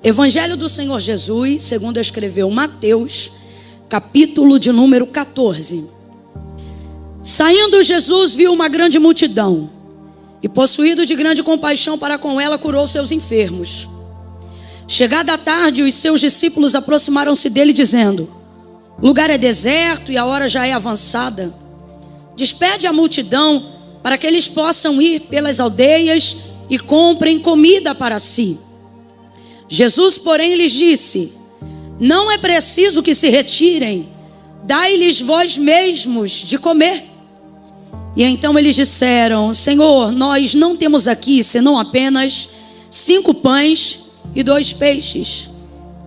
Evangelho do Senhor Jesus, segundo escreveu Mateus, capítulo de número 14. Saindo Jesus viu uma grande multidão e, possuído de grande compaixão para com ela, curou seus enfermos. Chegada a tarde, os seus discípulos aproximaram-se dele dizendo: o lugar é deserto e a hora já é avançada. Despede a multidão para que eles possam ir pelas aldeias e comprem comida para si. Jesus, porém, lhes disse: não é preciso que se retirem, dai-lhes vós mesmos de comer. E então eles disseram: Senhor, nós não temos aqui senão apenas 5 pães e 2 peixes.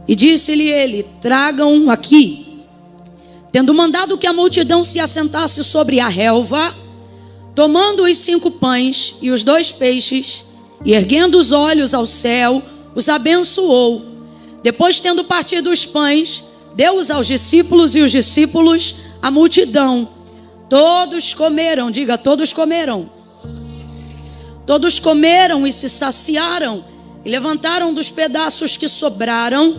E disse-lhe ele: tragam aqui. Tendo mandado que a multidão se assentasse sobre a relva, tomando os 5 pães e os 2 peixes, e erguendo os olhos ao céu, os abençoou. Depois, tendo partido os pães, deu-os aos discípulos e os discípulos à multidão. Todos comeram, diga, todos comeram. Todos comeram e se saciaram, e levantaram dos pedaços que sobraram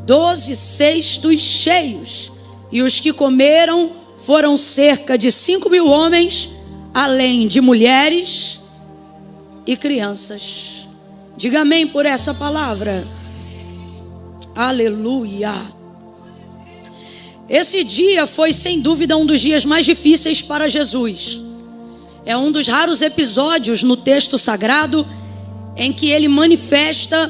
12 cestos cheios. E os que comeram foram cerca de 5.000 homens, além de mulheres e crianças. Diga amém por essa palavra. Aleluia. Esse dia foi sem dúvida um dos dias mais difíceis para Jesus. É um dos raros episódios no texto sagrado em que ele manifesta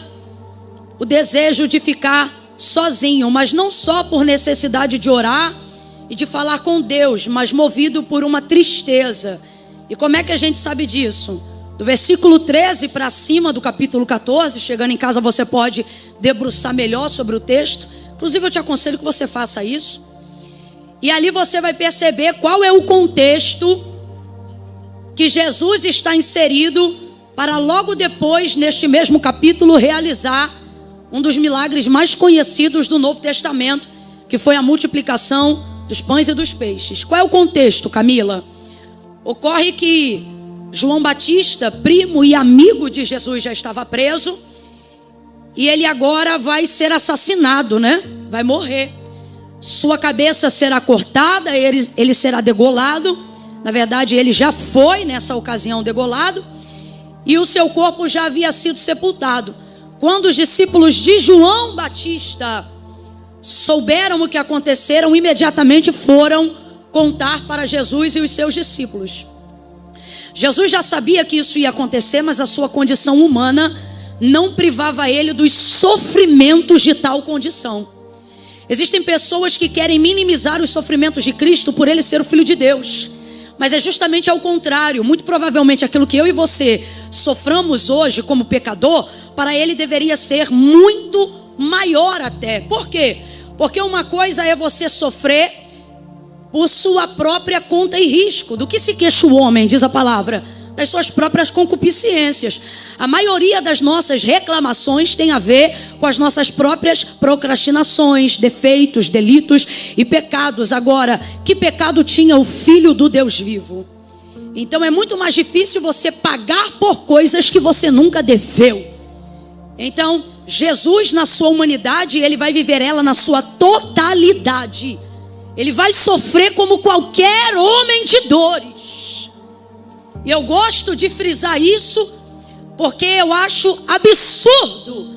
o desejo de ficar sozinho, mas não só por necessidade de orar e de falar com Deus, mas movido por uma tristeza. E como é que a gente sabe disso? Do versículo 13 para cima do capítulo 14, chegando em casa você pode debruçar melhor sobre o texto. Inclusive eu te aconselho que você faça isso. E ali você vai perceber qual é o contexto que Jesus está inserido para logo depois, neste mesmo capítulo, realizar um dos milagres mais conhecidos do Novo Testamento, que foi a multiplicação dos pães e dos peixes. Qual é o contexto, Camila? Ocorre que João Batista, primo e amigo de Jesus, já estava preso. E ele agora vai ser assassinado, né? Vai morrer. Sua cabeça será cortada, ele será degolado. Na verdade, ele já foi nessa ocasião degolado. E o seu corpo já havia sido sepultado. Quando os discípulos de João Batista souberam o que aconteceram, imediatamente foram contar para Jesus e os seus discípulos. Jesus já sabia que isso ia acontecer, mas a sua condição humana não privava ele dos sofrimentos de tal condição. Existem pessoas que querem minimizar os sofrimentos de Cristo por ele ser o Filho de Deus. Mas é justamente ao contrário. Muito provavelmente aquilo que eu e você soframos hoje como pecador, para ele deveria ser muito maior até. Por quê? Porque uma coisa é você sofrer por sua própria conta e risco. Do que se queixa o homem, diz a palavra? Das suas próprias concupiscências. A maioria das nossas reclamações tem a ver com as nossas próprias procrastinações, defeitos, delitos e pecados. Agora, que pecado tinha o Filho do Deus vivo? Então é muito mais difícil você pagar por coisas que você nunca deveu. Então, Jesus na sua humanidade, ele vai viver ela na sua totalidade. Ele vai sofrer como qualquer homem de dores. E eu gosto de frisar isso, porque eu acho absurdo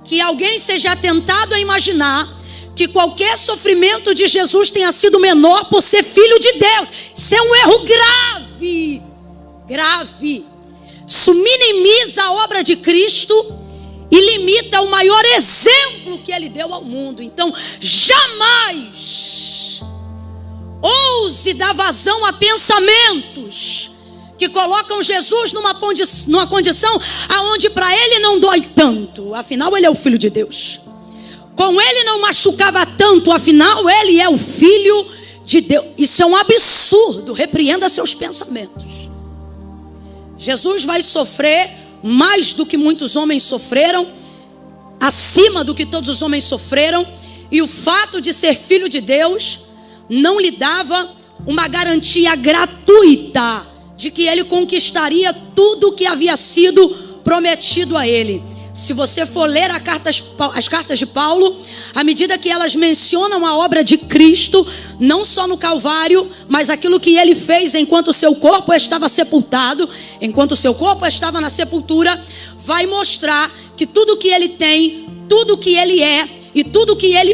que alguém seja tentado a imaginar que qualquer sofrimento de Jesus tenha sido menor por ser filho de Deus. Isso é um erro grave. Grave. Isso minimiza a obra de Cristo e limita o maior exemplo que ele deu ao mundo. Então, jamais ouse dar vazão a pensamentos que colocam Jesus numa condição aonde para ele não dói tanto. Afinal, ele é o Filho de Deus. Com ele não machucava tanto. Afinal, ele é o Filho de Deus. Isso é um absurdo. Repreenda seus pensamentos. Jesus vai sofrer mais do que muitos homens sofreram, acima do que todos os homens sofreram. E o fato de ser Filho de Deus não lhe dava uma garantia gratuita de que ele conquistaria tudo o que havia sido prometido a ele. Se você for ler as cartas de Paulo, à medida que elas mencionam a obra de Cristo, não só no Calvário, mas aquilo que ele fez enquanto o seu corpo estava sepultado, enquanto o seu corpo estava na sepultura, vai mostrar que tudo que ele tem, tudo que ele é e tudo que ele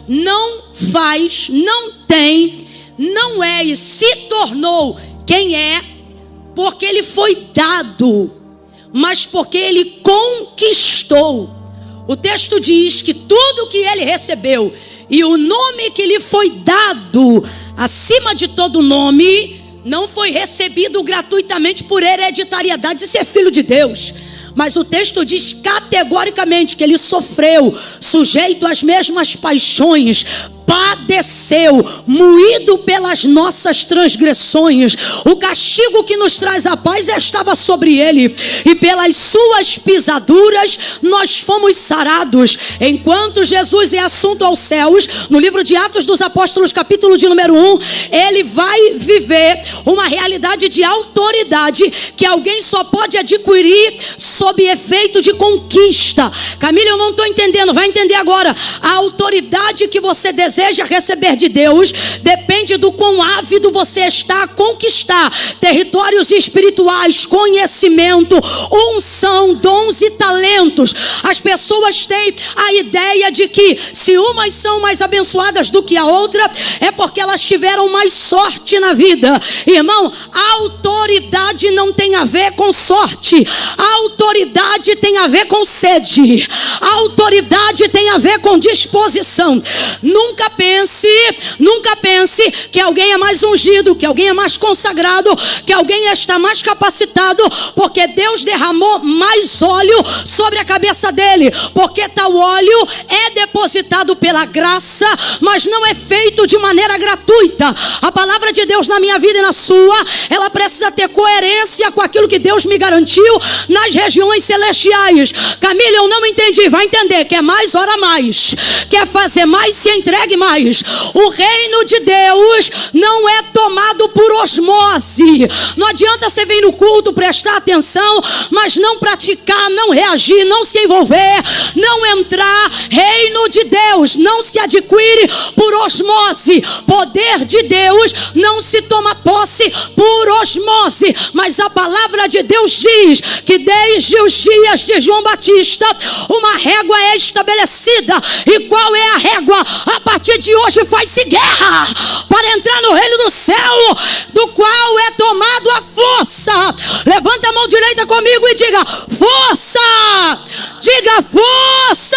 não tem, não é e se tornou quem é, porque ele foi dado, mas porque ele conquistou. O texto diz que tudo que ele recebeu e o nome que lhe foi dado, acima de todo nome, não foi recebido gratuitamente por hereditariedade de ser filho de Deus. Mas o texto diz categoricamente que ele sofreu, sujeito às mesmas paixões, padeceu, moído pelas nossas transgressões. O castigo que nos traz a paz estava sobre ele, e pelas suas pisaduras nós fomos sarados. Enquanto Jesus é assunto aos céus, no livro de Atos dos Apóstolos, capítulo de número 1, ele vai viver uma realidade de autoridade que alguém só pode adquirir sob efeito de conquista. Camila, eu não estou entendendo, vai entender agora. A autoridade que você deseja receber de Deus depende do quão ávido você está a conquistar territórios espirituais, conhecimento, unção, dons e talentos. As pessoas têm a ideia de que se umas são mais abençoadas do que a outra, é porque elas tiveram mais sorte na vida. Irmão, a autoridade não tem a ver com sorte. A autoridade tem a ver com sede. A autoridade tem a ver com disposição. Nunca pense que alguém é mais ungido, que alguém é mais consagrado, que alguém está mais capacitado, porque Deus derramou mais óleo sobre a cabeça dele, porque tal óleo é depositado pela graça, mas não é feito de maneira gratuita. A palavra de Deus na minha vida e na sua, ela precisa ter coerência com aquilo que Deus me garantiu nas regiões celestiais. Camila, eu não entendi, vai entender. Quer mais, ora mais. Quer fazer mais, se entregue mais. O reino de Deus não é tomado por osmose. Não adianta você vir no culto, prestar atenção, mas não praticar, não reagir, não se envolver, não entrar. Reino de Deus não se adquire por osmose. Poder de Deus não se toma posse por osmose. Mas a palavra de Deus diz que desde os dias de João Batista, uma régua é estabelecida. E qual é a régua? A partir de hoje faz-se guerra para entrar no reino do céu, do qual é tomado a força. Levanta a mão direita comigo e diga: força! Diga: força!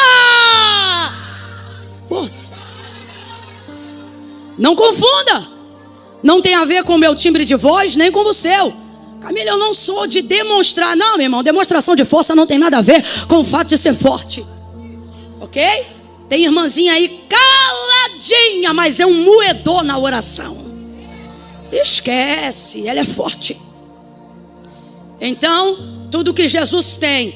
Força. Não confunda. Não tem a ver com o meu timbre de voz, nem com o seu. Camila, eu não sou de demonstrar. Não, meu irmão, demonstração de força não tem nada a ver com o fato de ser forte. Ok? Tem irmãzinha aí caladinha, mas é um moedor na oração. Esquece, ela é forte. Então, tudo que Jesus tem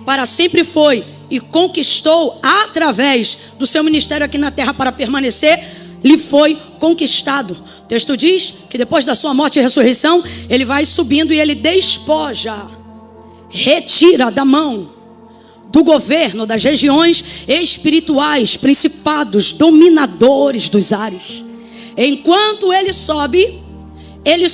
para sempre foi e conquistou através do seu ministério aqui na terra para permanecer, lhe foi conquistado. O texto diz que depois da sua morte e ressurreição, ele vai subindo e ele despoja, retira da mão do governo das regiões espirituais, principados, dominadores dos ares. Enquanto ele sobe, ele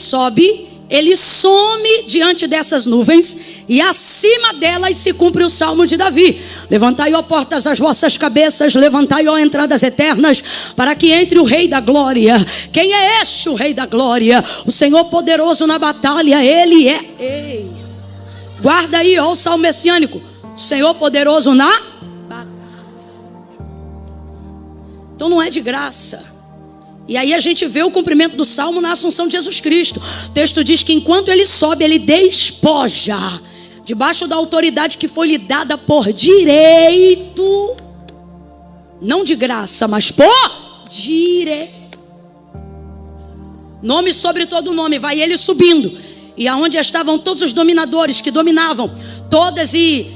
some diante dessas nuvens, e acima delas se cumpre o salmo de Davi: levantai, ó portas, as vossas cabeças, levantai, ó entradas eternas, para que entre o Rei da Glória. Quem é este o Rei da Glória? O Senhor poderoso na batalha, ele é. Ei, guarda aí, ó, o salmo messiânico: Senhor poderoso na batalha. Então não é de graça. E aí a gente vê o cumprimento do salmo na assunção de Jesus Cristo. O texto diz que enquanto ele sobe, ele despoja, debaixo da autoridade que foi lhe dada por direito, não de graça, mas por direito. Nome sobre todo nome, vai ele subindo. E aonde estavam todos os dominadores que dominavam todas e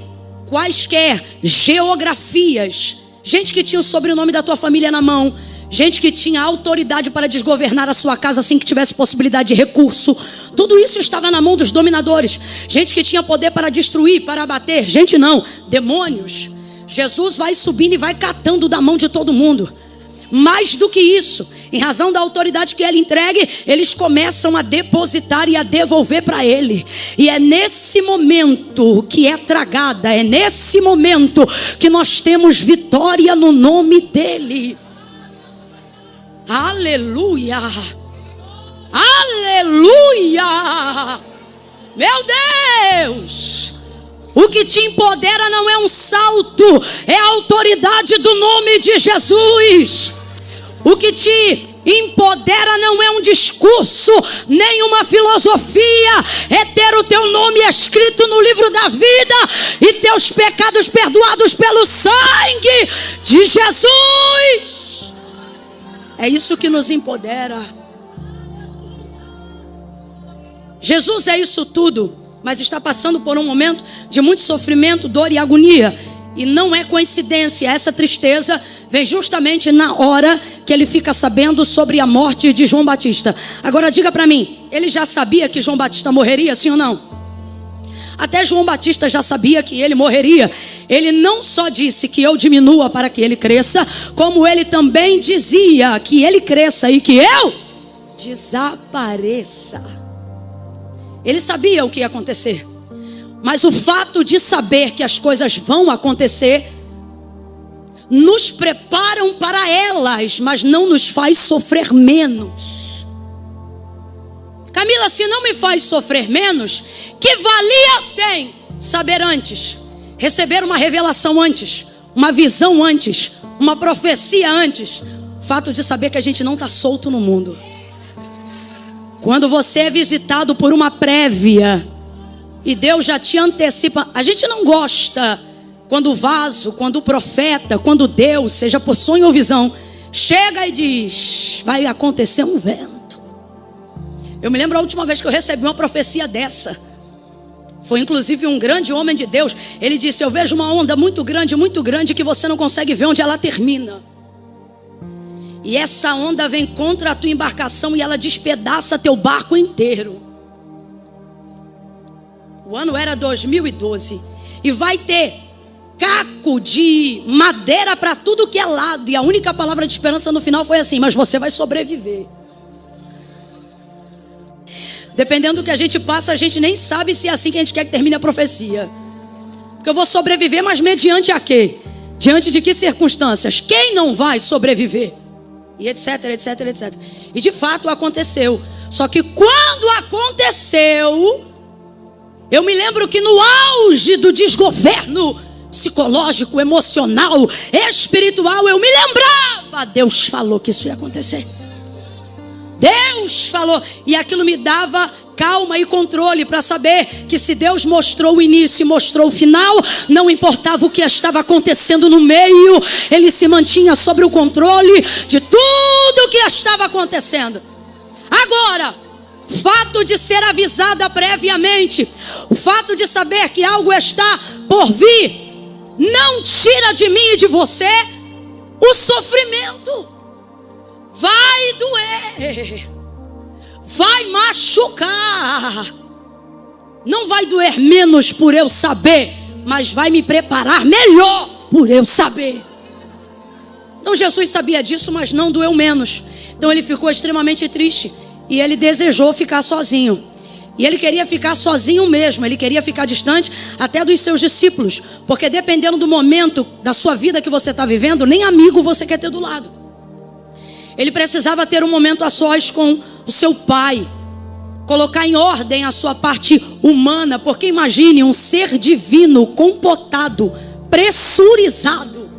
quaisquer geografias, gente que tinha o sobrenome da tua família na mão, gente que tinha autoridade para desgovernar a sua casa assim que tivesse possibilidade de recurso. Tudo isso estava na mão dos dominadores. Gente que tinha poder para destruir, para abater. Gente não, demônios. Jesus vai subindo e vai catando da mão de todo mundo. Mais do que isso, em razão da autoridade que ele entregue, eles começam a depositar e a devolver para ele. E é nesse momento que é tragada, é nesse momento que nós temos vitória no nome dele. Aleluia! Aleluia! Meu Deus! O que te empodera não é um salto, é a autoridade do nome de Jesus. O que te empodera não é um discurso, nem uma filosofia, é ter o teu nome escrito no livro da vida e teus pecados perdoados pelo sangue de Jesus. É isso que nos empodera. Jesus é isso tudo, mas está passando por um momento de muito sofrimento, dor e agonia. E não é coincidência, essa tristeza vem justamente na hora que ele fica sabendo sobre a morte de João Batista. Agora diga para mim, ele já sabia que João Batista morreria, sim ou não? Até João Batista já sabia que ele morreria. Ele não só disse que eu diminua para que ele cresça, como ele também dizia que ele cresça e que eu desapareça. Ele sabia o que ia acontecer. Mas o fato de saber que as coisas vão acontecer nos preparam para elas, mas não nos faz sofrer menos. Camila, se não me faz sofrer menos, que valia tem saber antes, receber uma revelação antes, uma visão antes, uma profecia antes? O fato de saber que a gente não está solto no mundo. Quando você é visitado por uma prévia e Deus já te antecipa, a gente não gosta quando o vaso, quando o profeta, quando Deus, seja por sonho ou visão, chega e diz, vai acontecer um vento. Eu me lembro a última vez que eu recebi uma profecia dessa. Foi inclusive um grande homem de Deus. Ele disse, eu vejo uma onda muito grande que você não consegue ver onde ela termina. E essa onda vem contra a tua embarcação e ela despedaça teu barco inteiro. O ano era 2012. E vai ter caco de madeira para tudo que é lado. E a única palavra de esperança no final foi assim, mas você vai sobreviver. Dependendo do que a gente passa, a gente nem sabe se é assim que a gente quer que termine a profecia. Porque eu vou sobreviver, mas mediante a quê? Diante de que circunstâncias? Quem não vai sobreviver? E etc, etc, etc. E de fato aconteceu. Só que quando aconteceu, eu me lembro que no auge do desgoverno psicológico, emocional, espiritual, eu me lembrava, Deus falou que isso ia acontecer. Deus falou, e aquilo me dava calma e controle para saber que se Deus mostrou o início e mostrou o final, não importava o que estava acontecendo no meio, Ele se mantinha sobre o controle de tudo que estava acontecendo. Agora, o fato de ser avisada previamente, o fato de saber que algo está por vir, não tira de mim e de você o sofrimento. Vai doer, vai machucar, não vai doer menos por eu saber, mas vai me preparar melhor por eu saber. Então Jesus sabia disso, mas não doeu menos. Então ele ficou extremamente triste e ele desejou ficar sozinho. E ele queria ficar sozinho mesmo, ele queria ficar distante até dos seus discípulos, porque dependendo do momento da sua vida que você está vivendo, nem amigo você quer ter do lado. Ele precisava ter um momento a sós com o seu pai, colocar em ordem a sua parte humana, porque imagine um ser divino, compotado, pressurizado,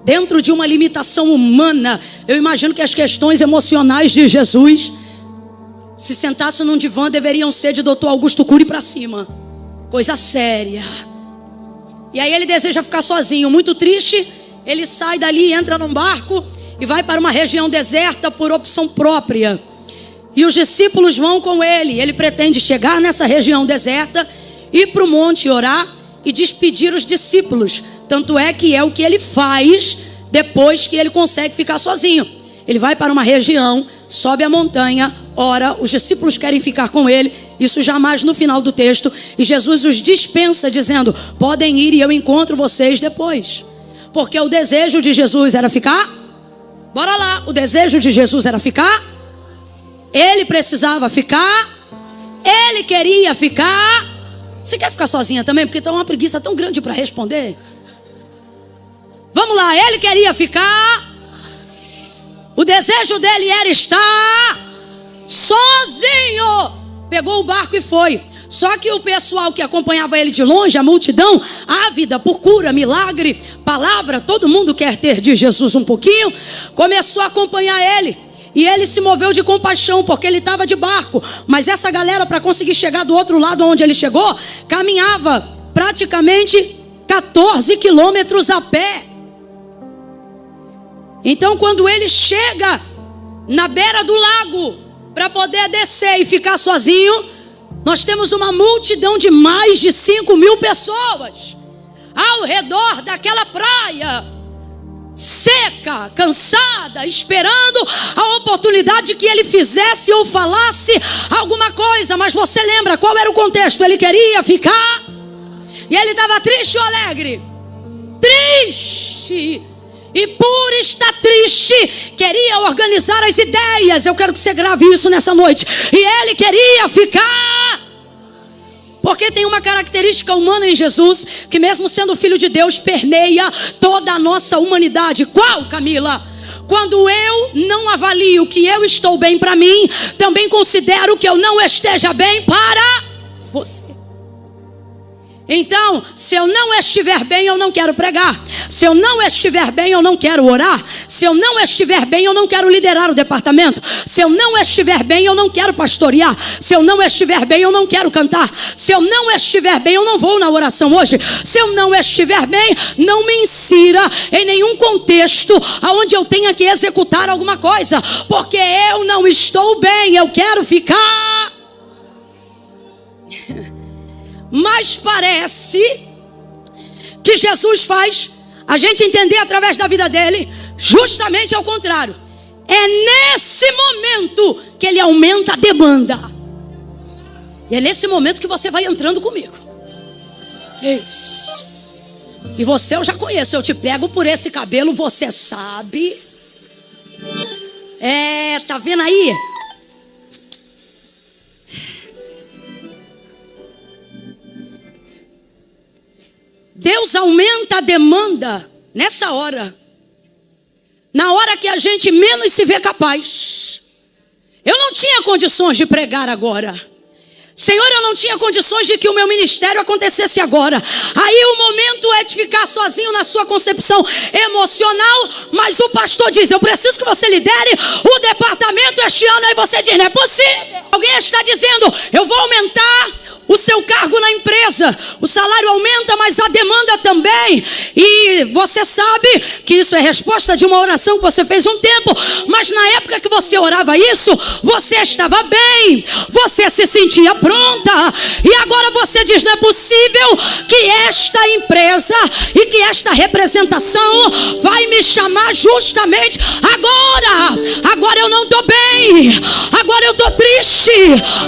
dentro de uma limitação humana. Eu imagino que as questões emocionais de Jesus, se sentasse num divã, deveriam ser de Dr. Augusto Cury para cima, coisa séria. E aí ele deseja ficar sozinho, muito triste. Ele sai dali, entra num barco e vai para uma região deserta por opção própria. E os discípulos vão com ele. Ele pretende chegar nessa região deserta, ir para o monte orar e despedir os discípulos. Tanto é que é o que ele faz depois que ele consegue ficar sozinho. Ele vai para uma região, sobe a montanha, ora, os discípulos querem ficar com ele, isso jamais no final do texto, e Jesus os dispensa dizendo, podem ir e eu encontro vocês depois. Porque o desejo de Jesus era ficar? Bora lá, o desejo de Jesus era ficar? Ele precisava ficar? Ele queria ficar? Você quer ficar sozinha também? Porque está uma preguiça tão grande para responder. Vamos lá, ele queria ficar? O desejo dele era estar sozinho. Pegou o barco e foi. Só que o pessoal que acompanhava ele de longe, a multidão, ávida por cura, milagre, palavra, todo mundo quer ter de Jesus um pouquinho, começou a acompanhar ele. E ele se moveu de compaixão, porque ele estava de barco. Mas essa galera, para conseguir chegar do outro lado onde ele chegou, caminhava praticamente 14 quilômetros a pé. Então quando ele chega na beira do lago para poder descer e ficar sozinho, nós temos uma multidão de mais de 5.000 pessoas ao redor daquela praia, seca, cansada, esperando a oportunidade que ele fizesse ou falasse alguma coisa. Mas você lembra qual era o contexto? Ele queria ficar e ele estava triste ou alegre? Triste. E por estar triste, queria organizar as ideias. Eu quero que você grave isso nessa noite. E ele queria ficar. Porque tem uma característica humana em Jesus, que mesmo sendo filho de Deus, permeia toda a nossa humanidade. Qual, Camila? Quando eu não avalio que eu estou bem para mim, também considero que eu não esteja bem para você. Então, se eu não estiver bem, eu não quero pregar. Se eu não estiver bem, eu não quero orar. Se eu não estiver bem, eu não quero liderar o departamento. Se eu não estiver bem, eu não quero pastorear. Se eu não estiver bem, eu não quero cantar. Se eu não estiver bem, eu não vou na oração hoje. Se eu não estiver bem, não me insira em nenhum contexto onde eu tenha que executar alguma coisa. Porque eu não estou bem, eu quero ficar. Mas parece que Jesus faz a gente entender através da vida dele justamente ao contrário. É nesse momento que ele aumenta a demanda. E é nesse momento que você vai entrando comigo. Isso. E você eu já conheço. Eu te pego por esse cabelo, você sabe. Tá vendo aí? Deus aumenta a demanda nessa hora. Na hora que a gente menos se vê capaz. Eu não tinha condições de pregar agora. Senhor, eu não tinha condições de que o meu ministério acontecesse agora. Aí o momento é de ficar sozinho na sua concepção emocional. Mas o pastor diz, eu preciso que você lidere o departamento este ano. Aí você diz, não é possível. Alguém está dizendo, eu vou aumentar o seu cargo na empresa, o salário aumenta, mas a demanda também. E você sabe que isso é resposta de uma oração que você fez um tempo. Mas na época que você orava isso, você estava bem, você se sentia pronta. E agora você diz, não é possível que esta empresa e que esta representação vai me chamar justamente agora. Agora eu não estou bem, agora eu estou triste,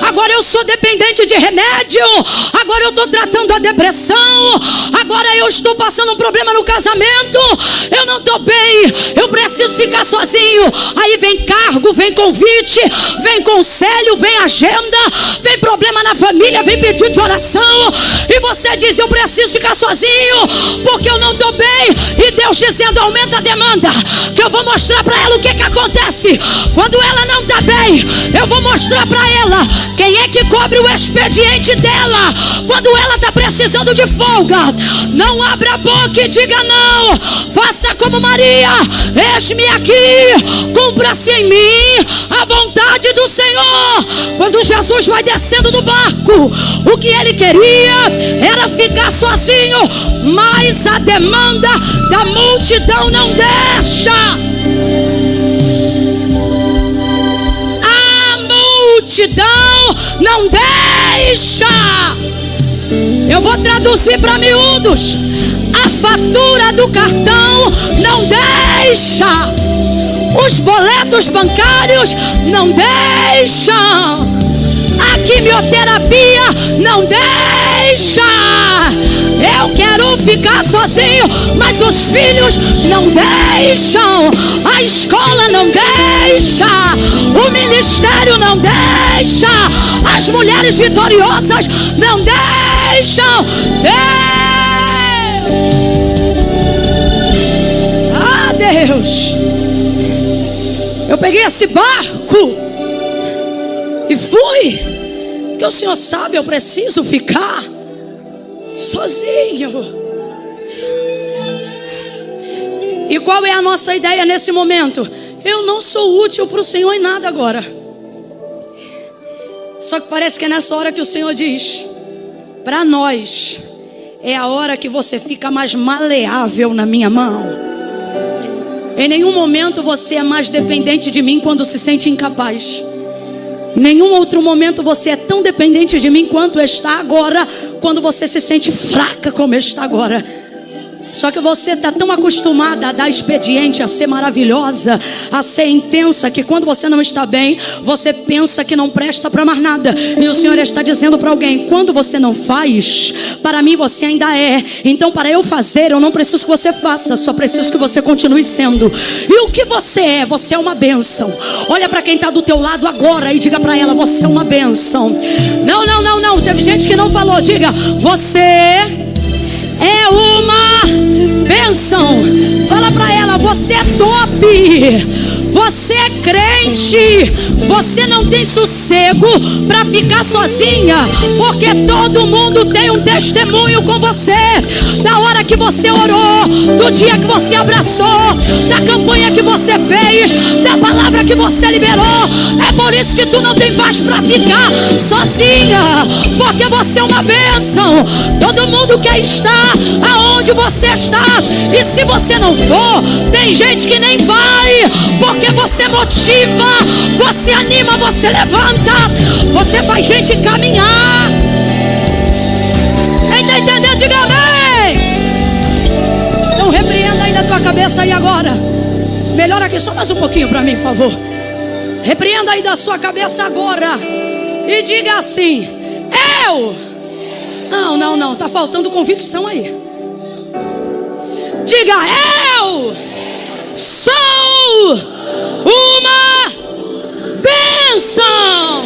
agora eu sou dependente de remédio, agora eu estou tratando a depressão, agora eu estou passando um problema no casamento, eu não estou bem, eu preciso ficar sozinho. Aí vem cargo, vem convite, vem conselho, vem agenda, vem problema na família, vem pedido de oração, e você diz, eu preciso ficar sozinho, porque eu não estou bem. E Deus dizendo, aumenta a demanda, que eu vou mostrar para ela o que acontece quando ela não está bem. Eu vou mostrar para ela quem é que cobre o expediente dela quando ela está precisando de folga. Não abra a boca e diga não. Faça como Maria, eis-me aqui, cumpra-se em mim a vontade do Senhor. Quando Jesus vai descendo do barco, o que ele queria era ficar sozinho, mas a demanda da multidão não deixa. A multidão não deixa. Eu vou traduzir para miúdos. A fatura do cartão não deixa. Os boletos bancários não deixam. A quimioterapia não deixa. Eu quero ficar sozinho, mas os filhos não deixam. A escola não deixa. O ministério não deixa. As mulheres vitoriosas não deixam. Ah, Deus, eu peguei esse barco e fui, porque o Senhor sabe, eu preciso ficar sozinho. E qual é a nossa ideia nesse momento? Eu não sou útil para o Senhor em nada agora. Só que parece que é nessa hora que o Senhor diz: para nós é a hora que você fica mais maleável na minha mão. Em nenhum momento você é mais dependente de mim quando se sente incapaz. Em nenhum outro momento você é tão dependente de mim quanto está agora, quando você se sente fraca como está agora. Só que você está tão acostumada a dar expediente, a ser maravilhosa, a ser intensa, que quando você não está bem, você pensa que não presta para mais nada. E o Senhor está dizendo para alguém: quando você não faz, para mim você ainda é. Então para eu fazer, eu não preciso que você faça, só preciso que você continue sendo. E o que você é? Você é uma bênção. Olha para quem está do teu lado agora e diga para ela: você é uma bênção. Não, teve gente que não falou. Diga: você é uma bênção. Fala pra ela: você é top. Você é crente. Você não tem sossego para ficar sozinha, porque todo mundo tem um testemunho com você. Da hora que você orou, do dia que você abraçou, da campanha que você fez, da palavra que você liberou. É por isso que tu não tem paz para ficar sozinha, porque você é uma bênção. Todo mundo quer estar aonde você está. E se você não for, tem gente que nem vai, porque você motiva, você anima, você levanta, você faz gente caminhar. Quem está entendendo, diga amém. Então repreenda aí na tua cabeça aí agora. Melhora aqui só mais um pouquinho para mim, por favor. Repreenda aí da sua cabeça agora e diga assim: eu. Não, tá faltando convicção aí. Diga: eu sou uma bênção.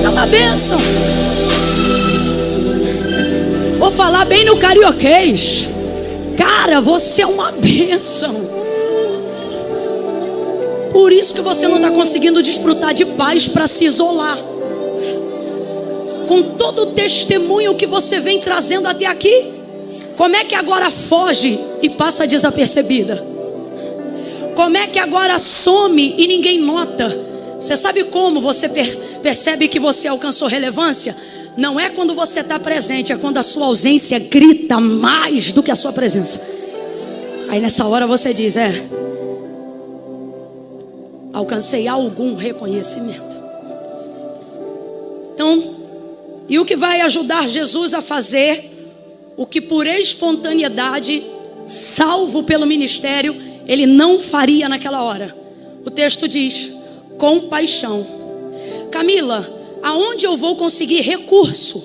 É uma bênção. Vou falar bem no carioquês. Cara, você é uma bênção. Por isso que você não está conseguindo desfrutar de paz para se isolar. Com todo o testemunho que você vem trazendo até aqui, como é que agora foge e passa desapercebida? Como é que agora some e ninguém nota? Você sabe como você percebe que você alcançou relevância? Não é quando você está presente, é quando a sua ausência grita mais do que a sua presença. Aí nessa hora você diz: alcancei algum reconhecimento. Então, e o que vai ajudar Jesus a fazer o que por espontaneidade, salvo pelo ministério, ele não faria naquela hora? O texto diz: compaixão. Camila, aonde eu vou conseguir recurso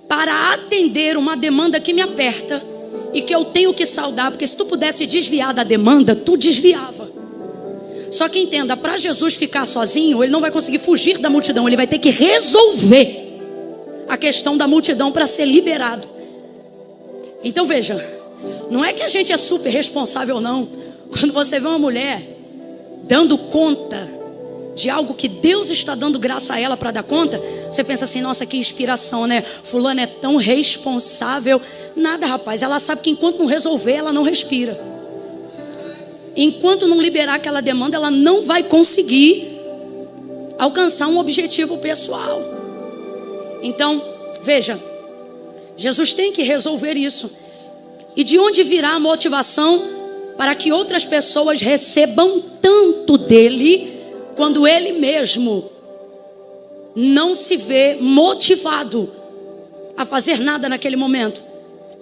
para atender uma demanda que me aperta e que eu tenho que saldar? Porque se tu pudesse desviar da demanda, tu desviava. Só que entenda, para Jesus ficar sozinho, ele não vai conseguir fugir da multidão, ele vai ter que resolver a questão da multidão para ser liberado. Então veja, não é que a gente é super responsável não. Quando você vê uma mulher dando conta de algo que Deus está dando graça a ela para dar conta, você pensa assim: nossa, que inspiração, né? Fulano é tão responsável. Nada, rapaz, ela sabe que enquanto não resolver, ela não respira. Enquanto não liberar aquela demanda, ela não vai conseguir alcançar um objetivo pessoal. Então, veja, Jesus tem que resolver isso. E de onde virá a motivação para que outras pessoas recebam tanto dele, quando ele mesmo não se vê motivado a fazer nada naquele momento?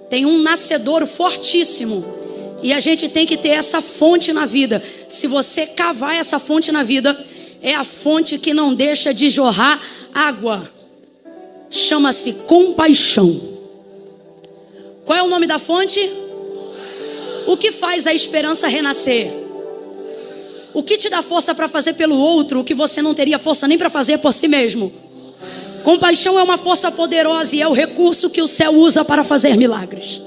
Tem um nascedouro fortíssimo E a gente tem que ter essa fonte na vida. Se você cavar essa fonte na vida, é a fonte que não deixa de jorrar água. Chama-se compaixão. Qual é o nome da fonte? O que faz a esperança renascer? O que te dá força para fazer pelo outro o que você não teria força nem para fazer por si mesmo? Compaixão é uma força poderosa e é o recurso que o céu usa para fazer milagres.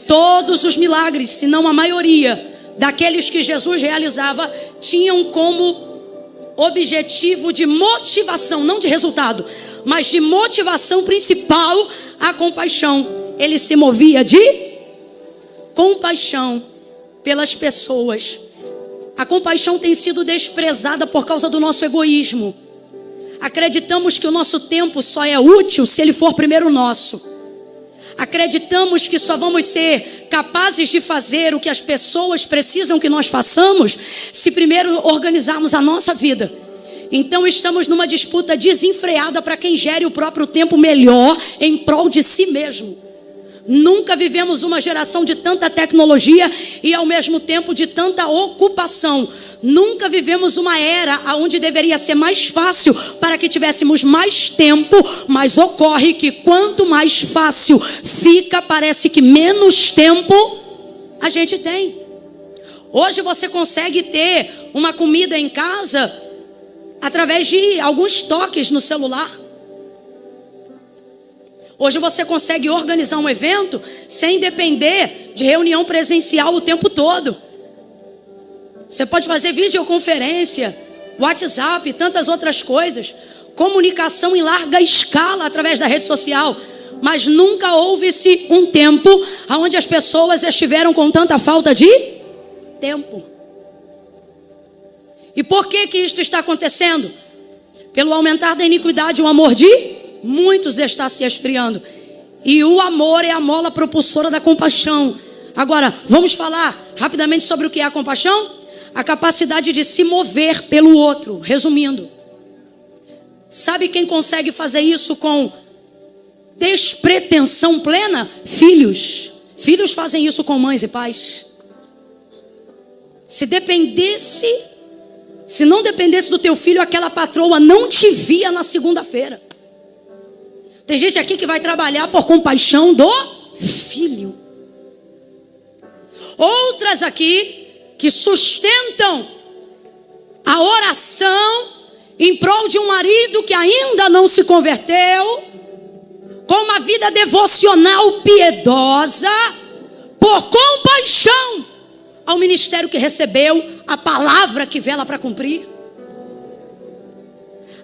Todos os milagres, se não a maioria, daqueles que Jesus realizava, tinham como objetivo de motivação, não de resultado, mas de motivação principal, a compaixão. Ele se movia de compaixão pelas pessoas. A compaixão tem sido desprezada por causa do nosso egoísmo. Acreditamos que o nosso tempo só é útil se ele for primeiro nosso. Acreditamos que só vamos ser capazes de fazer o que as pessoas precisam que nós façamos se primeiro organizarmos a nossa vida. Então estamos numa disputa desenfreada para quem gere o próprio tempo melhor em prol de si mesmo. Nunca vivemos uma geração de tanta tecnologia e ao mesmo tempo de tanta ocupação. Nunca vivemos uma era onde deveria ser mais fácil para que tivéssemos mais tempo, mas ocorre que quanto mais fácil fica, parece que menos tempo a gente tem. Hoje você consegue ter uma comida em casa através de alguns toques no celular. Hoje você consegue organizar um evento sem depender de reunião presencial o tempo todo. Você pode fazer videoconferência, WhatsApp e tantas outras coisas. Comunicação em larga escala através da rede social. Mas nunca houve-se um tempo onde as pessoas estiveram com tanta falta de tempo. E por que isto está acontecendo? Pelo aumentar da iniquidade, o amor de muitos está se esfriando. E o amor é a mola propulsora da compaixão. Agora, vamos falar rapidamente sobre o que é a compaixão? A capacidade de se mover pelo outro. Resumindo, sabe quem consegue fazer isso com despretensão plena? Filhos. Filhos fazem isso com mães e pais. Se não dependesse do teu filho, aquela patroa não te via na segunda-feira. Tem gente aqui que vai trabalhar por compaixão do filho. Outras aqui que sustentam a oração em prol de um marido que ainda não se converteu, com uma vida devocional piedosa, por compaixão ao ministério que recebeu, a palavra que vela para cumprir.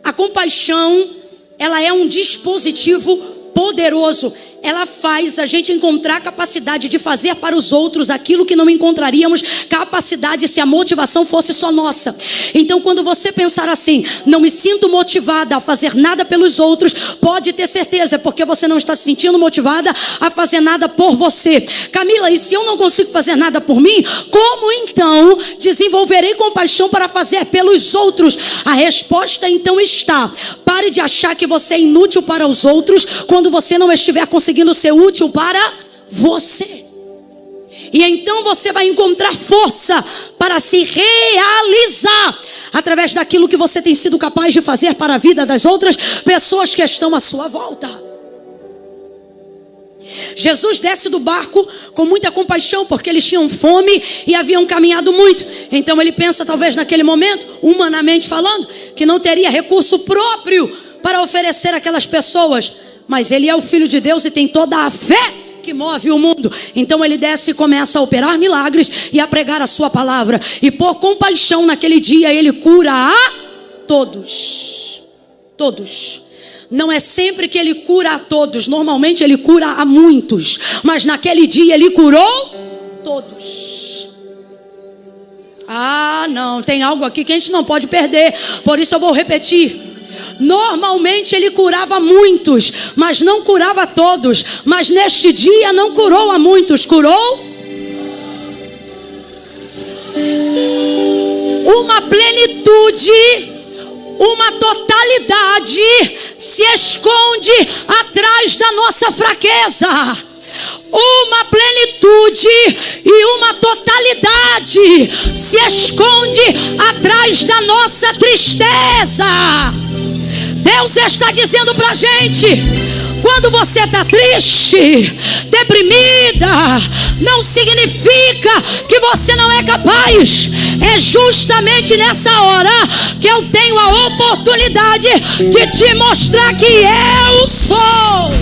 A compaixão, ela é um dispositivo poderoso. Ela faz a gente encontrar capacidade de fazer para os outros aquilo que não encontraríamos capacidade se a motivação fosse só nossa. Então, quando você pensar assim, não me sinto motivada a fazer nada pelos outros, pode ter certeza, porque você não está se sentindo motivada a fazer nada por você. Camila, e se eu não consigo fazer nada por mim, como então desenvolverei compaixão para fazer pelos outros? A resposta então está: pare de achar que você é inútil para os outros quando você não estiver conseguindo ser útil para você. E então você vai encontrar força para se realizar através daquilo que você tem sido capaz de fazer para a vida das outras pessoas que estão à sua volta. Jesus desce do barco com muita compaixão, porque eles tinham fome e haviam caminhado muito. Então ele pensa, talvez naquele momento, humanamente falando, que não teria recurso próprio para oferecer àquelas pessoas. Mas ele é o Filho de Deus e tem toda a fé que move o mundo. Então ele desce e começa a operar milagres e a pregar a sua palavra. E por compaixão naquele dia ele cura a todos. Todos. Não é sempre que ele cura a todos. Normalmente ele cura a muitos. Mas naquele dia ele curou todos. Ah, não. Tem algo aqui que a gente não pode perder. Por isso eu vou repetir. Normalmente ele curava muitos, mas não curava todos. Mas neste dia não curou a muitos, curou uma plenitude, uma totalidade se esconde atrás da nossa fraqueza. uma plenitude e uma totalidade se esconde atrás da nossa tristeza. Deus está dizendo pra gente: quando você está triste, deprimida, não significa que você não é capaz. É justamente nessa hora que eu tenho a oportunidade de te mostrar que eu sou.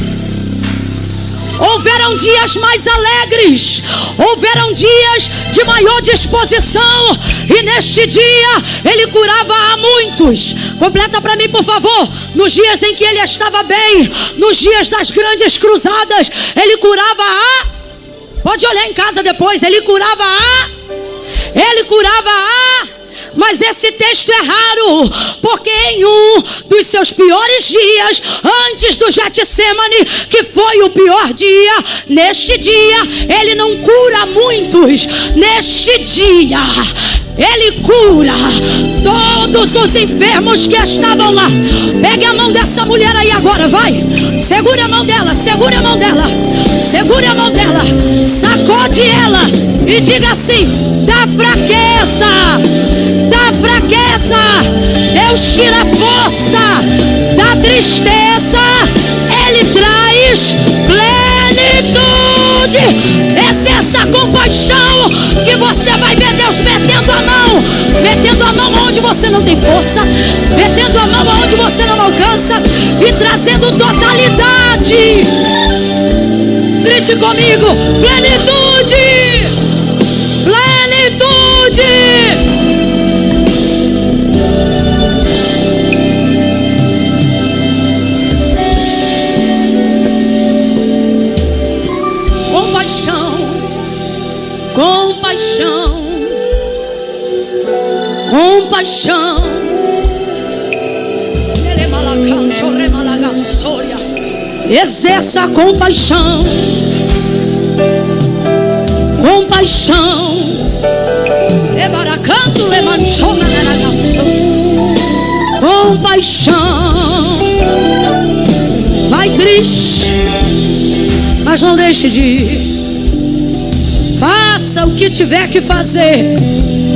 Houveram dias mais alegres, houveram dias de maior disposição, e neste dia Ele curava a muitos. Completa para mim, por favor. Nos dias em que Ele estava bem, nos dias das grandes cruzadas, Ele curava a... Pode olhar em casa depois. Ele curava a... Mas esse texto é raro, porque em um dos seus piores dias, antes do Getsemane, que foi o pior dia, neste dia Ele não cura muitos. Neste dia Ele cura todos os enfermos que estavam lá. Pegue a mão dessa mulher aí agora, vai. Segure a mão dela, segure a mão dela, segure a mão dela, sacode ela e diga assim: da fraqueza, Deus tira a força. Da tristeza Ele traz plenitude. Essa compaixão que você vai ver Deus metendo a mão onde você não tem força, metendo a mão onde você não alcança e trazendo totalidade. Grite comigo: plenitude, plenitude. Compaixão, compaixão. Exerça compaixão, compaixão. Compaixão. Vai triste, mas não deixe de ir. Faça o que tiver que fazer,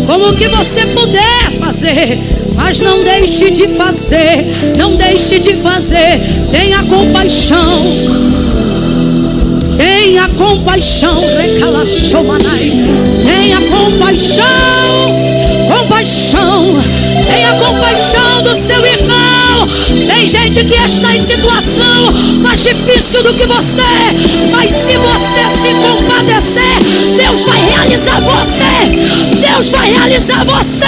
como o que você puder fazer, mas não deixe de fazer, não deixe de fazer. Tenha compaixão, tenha compaixão, tenha compaixão, compaixão, tenha compaixão do seu irmão. Tem gente que está em situação mais difícil do que você, mas se você se compadecer, Deus vai realizar você. Deus vai realizar você.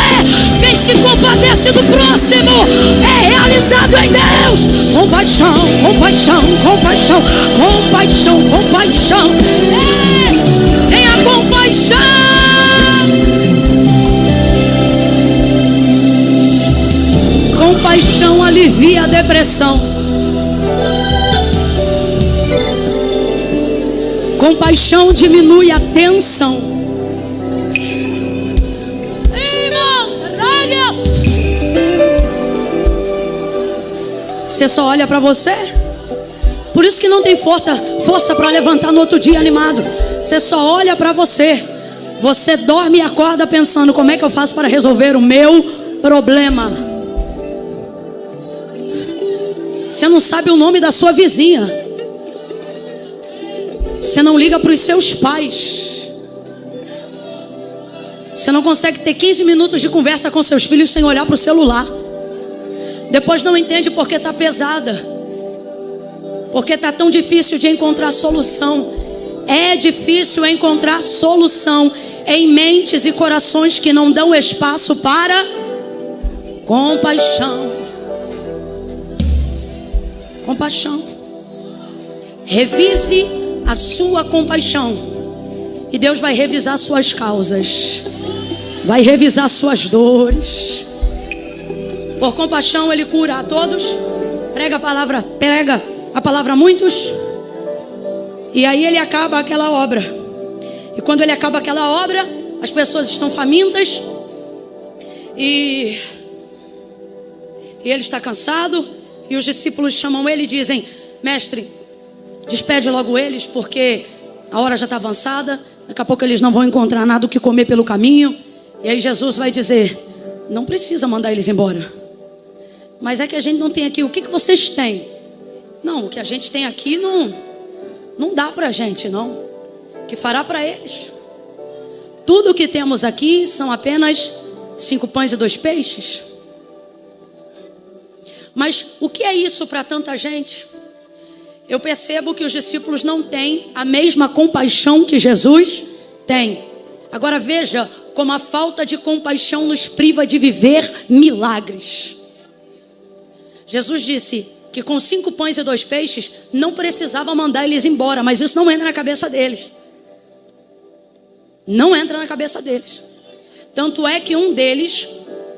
Quem se compadece do próximo é realizado em Deus. Compaixão, compaixão, compaixão, compaixão, compaixão. Tenha compaixão. Compaixão alivia a depressão. Compaixão diminui a tensão. Você só olha para você. Por isso que não tem força para levantar no outro dia animado. Você só olha para você. Você dorme e acorda pensando: como é que eu faço para resolver o meu problema? Você não sabe o nome da sua vizinha. Você não liga para os seus pais. Você não consegue ter 15 minutos de conversa com seus filhos sem olhar para o celular. Depois não entende porque está pesada, porque está tão difícil de encontrar solução. É difícil encontrar solução em mentes e corações que não dão espaço para compaixão. Compaixão. Revise a sua compaixão e Deus vai revisar suas causas, vai revisar suas dores. Por compaixão Ele cura a todos. Prega a palavra a muitos. E aí Ele acaba aquela obra. E quando Ele acaba aquela obra, as pessoas estão famintas. E Ele está cansado. E os discípulos chamam Ele e dizem: mestre, despede logo eles, porque a hora já está avançada, daqui a pouco eles não vão encontrar nada o que comer pelo caminho. E aí Jesus vai dizer: não precisa mandar eles embora. Mas é que a gente não tem aqui. O que vocês têm? Não, o que a gente tem aqui não dá para a gente, não. O que fará para eles? Tudo o que temos aqui são apenas 5 pães e 2 peixes. Mas o que é isso para tanta gente? Eu percebo que os discípulos não têm a mesma compaixão que Jesus tem. Agora veja como a falta de compaixão nos priva de viver milagres. Jesus disse que com 5 pães e 2 peixes não precisava mandar eles embora, mas isso não entra na cabeça deles. Não entra na cabeça deles. Tanto é que um deles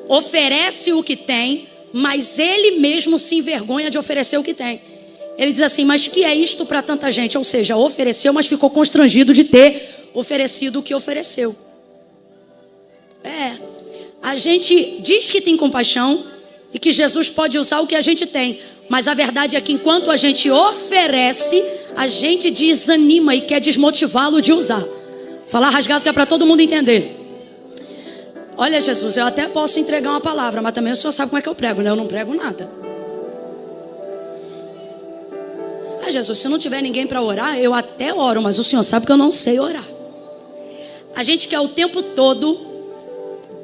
oferece o que tem, mas ele mesmo se envergonha de oferecer o que tem. Ele diz assim: mas que é isto para tanta gente? Ou seja, ofereceu, mas ficou constrangido de ter oferecido o que ofereceu. A gente diz que tem compaixão e que Jesus pode usar o que a gente tem, mas a verdade é que enquanto a gente oferece, a gente desanima e quer desmotivá-lo de usar. Falar rasgado que é para todo mundo entender. Olha, Jesus, eu até posso entregar uma palavra, mas também o senhor sabe como é que eu prego, né? Eu não prego nada. Jesus, se não tiver ninguém para orar, eu até oro, mas o senhor sabe que eu não sei orar. A gente quer o tempo todo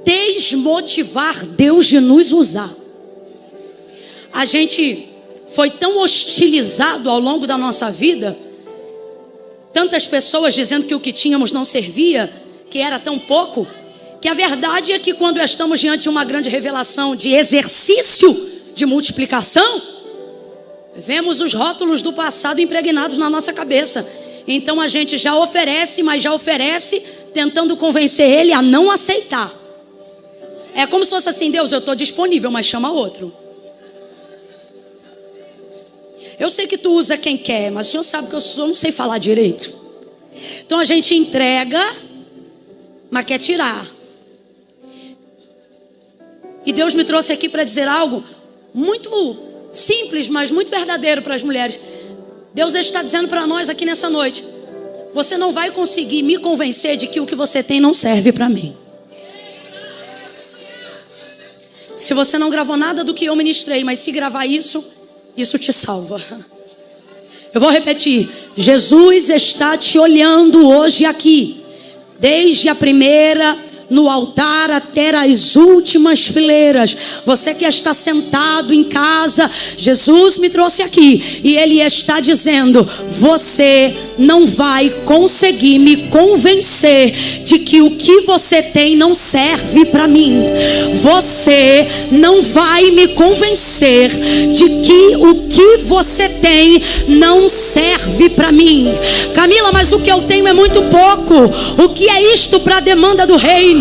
desmotivar Deus de nos usar. A gente foi tão hostilizado ao longo da nossa vida, tantas pessoas dizendo que o que tínhamos não servia, que era tão pouco, que a verdade é que quando estamos diante de uma grande revelação de exercício de multiplicação, vemos os rótulos do passado impregnados na nossa cabeça. Então a gente já oferece, mas já oferece tentando convencer ele a não aceitar. É como se fosse assim: Deus, eu estou disponível, mas chama outro. Eu sei que tu usa quem quer, mas o senhor sabe que eu não sei falar direito. Então a gente entrega, mas quer tirar. E Deus me trouxe aqui para dizer algo muito simples, mas muito verdadeiro para as mulheres. Deus está dizendo para nós aqui nessa noite: você não vai conseguir me convencer de que o que você tem não serve para mim. Se você não gravou nada do que eu ministrei, mas se gravar isso te salva. Eu vou repetir: Jesus está te olhando hoje aqui, desde a primeira no altar até as últimas fileiras. Você que está sentado em casa, Jesus me trouxe aqui e Ele está dizendo: você não vai conseguir me convencer de que o que você tem não serve para mim. Você não vai me convencer de que o que você tem não serve para mim. Camila, mas o que eu tenho é muito pouco. O que é isto para a demanda do reino?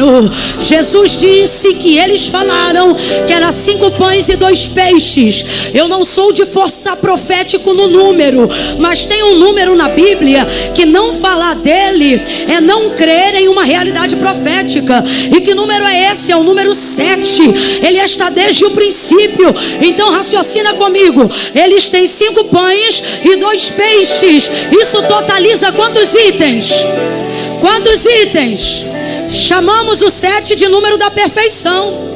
Jesus disse que eles falaram que era 5 pães e 2 peixes. Eu não sou de forçar profético no número, mas tem um número na Bíblia que não falar dele é não crer em uma realidade profética. E que número é esse? É o número 7. Ele está desde o princípio. Então raciocina comigo: eles têm 5 pães e 2 peixes. Isso totaliza quantos itens? Quantos itens? Chamamos o 7 de número da perfeição.